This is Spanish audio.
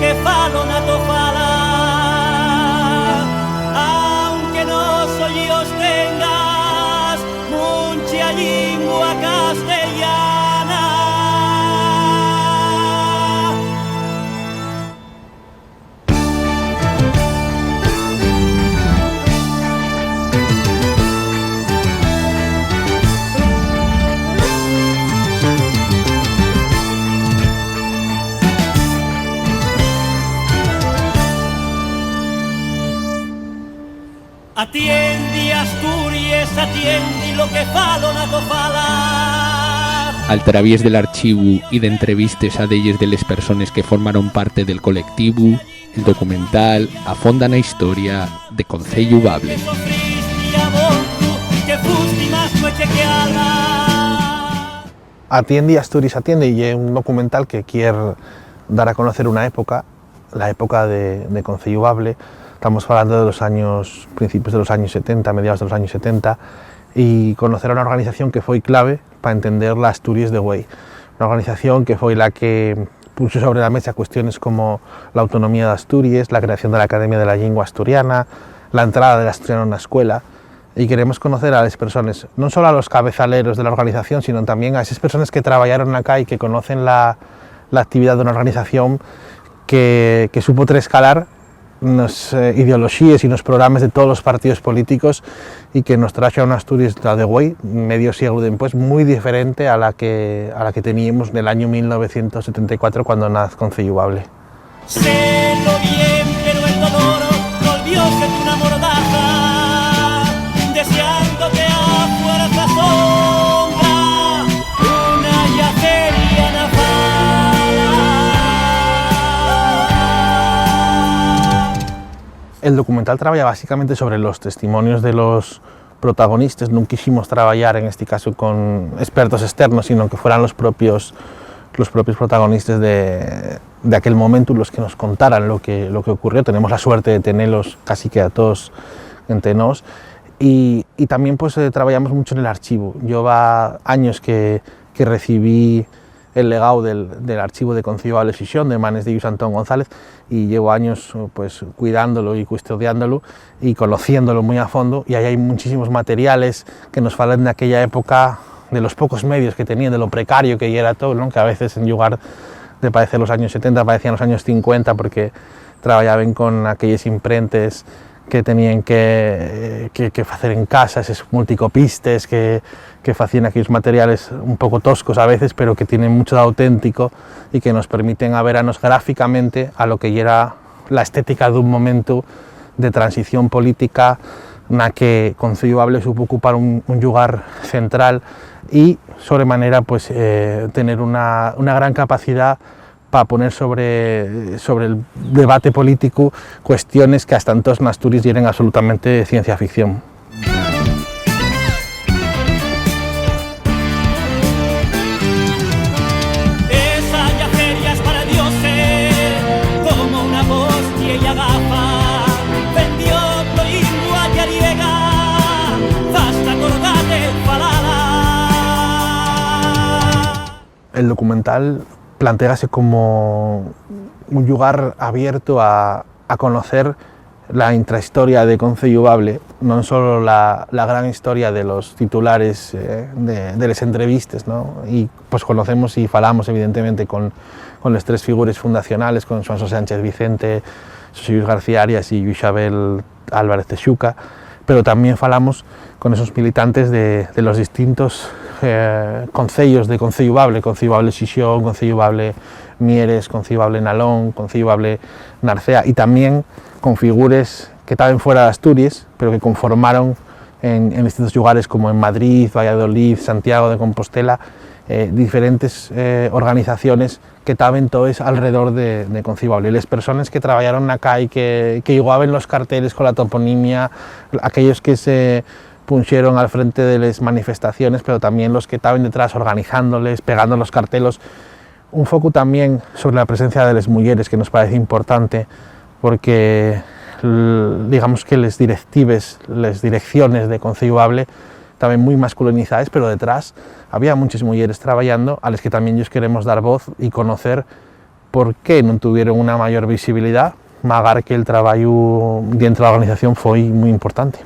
que falo na to fala, aunque no soy os tengas mucha lingua castellana. Atiende Asturias, atiende lo que falo na to fala. Al través del archivo y de entrevistes a d'elles de les persones que formaron parte del colectivo, el documental afonda na historia de Concello Bable. Atiende Asturias atiende y es un documental que quiere dar a conocer una época, la época de Concello Bable. Estamos hablando de los años, principios de los años 70, mediados de los años 70, y conocer a una organización que fue clave para entender la Asturias de güey. Una organización que fue la que puso sobre la mesa cuestiones como la autonomía de Asturias, la creación de la Academia de la Lengua Asturiana, la entrada del asturiano en la escuela. Y queremos conocer a las personas, no solo a los cabezaleros de la organización, sino también a esas personas que trabajaron acá y que conocen la actividad de una organización que supo escalar las ideologías y los programas de todos los partidos políticos y que nos trajo a una Asturias, la de hoy, medio siglo después, muy diferente a la que teníamos en el año 1974 cuando nace Concello Bable. Sé lo bien, pero el dolor volvióse una mordaza, deseándote a fuerza sombra, una yaceria na El documental trabaja básicamente sobre los testimonios de los protagonistas. No quisimos trabajar en este caso con expertos externos, sino que fueran los propios protagonistas de aquel momento los que nos contaran lo que ocurrió. Tenemos la suerte de tenerlos casi que a todos entre nos. Y también pues trabajamos mucho en el archivo. Yo va años que recibí el legado del archivo de Concello Bable Xixón, de manes de Luis Antón González, y llevo años pues cuidándolo y custodiándolo y conociéndolo muy a fondo, y ahí hay muchísimos materiales que nos falan de aquella época, de los pocos medios que tenían, de lo precario que era todo, ¿no? Que a veces en lugar de parecer los años 70 parecían los años 50 porque trabajaban con aquellas imprentes que tenían que hacer en casa, esos multicopistes que hacían aquellos materiales un poco toscos a veces, pero que tienen mucho de auténtico y que nos permiten vernos gráficamente a lo que era la estética de un momento de transición política en la que Concello Bable supo ocupar un lugar central y sobremanera pues, tener una gran capacidad para poner sobre el debate político cuestiones que hasta entonces en Asturias eran absolutamente ciencia ficción. Esa yaceria es para dioses, como una hostia y agafa, vendió lingua griega, basta acordate falada. El documental plantease como un lugar abierto a conocer la intrahistoria de Concello Bable, no solo la gran historia de los titulares de las entrevistas, ¿no? Y pues conocemos y falamos evidentemente con las tres figuras fundacionales, con Joan José Sánchez Vicente, José Luis García Arias y Isabel Álvarez Texuca, pero también falamos con esos militantes de los distintos concellos de Concello Bable Xixón, Concello Bable Mieres, Concello Bable Nalón, Concello Bable Narcea, y también con figuras que estaban fuera de Asturias, pero que conformaron en distintos lugares como en Madrid, Valladolid, Santiago de Compostela, diferentes organizaciones que estaban todos alrededor de Concello Bable. Las personas que trabajaron acá y que igualaban los carteles con la toponimia, aquellos que se pusieron al frente de las manifestaciones, pero también los que estaban detrás organizándoles, pegando los cartelos. Un foco también sobre la presencia de las mujeres, que nos parece importante, porque digamos que las directives, las direcciones de Concello Bable estaban muy masculinizadas, pero detrás había muchas mujeres trabajando a las que también ellos queremos dar voz y conocer por qué non tuvieron unha maior visibilidade, magar que el traballo dentro da organización foi moi importante.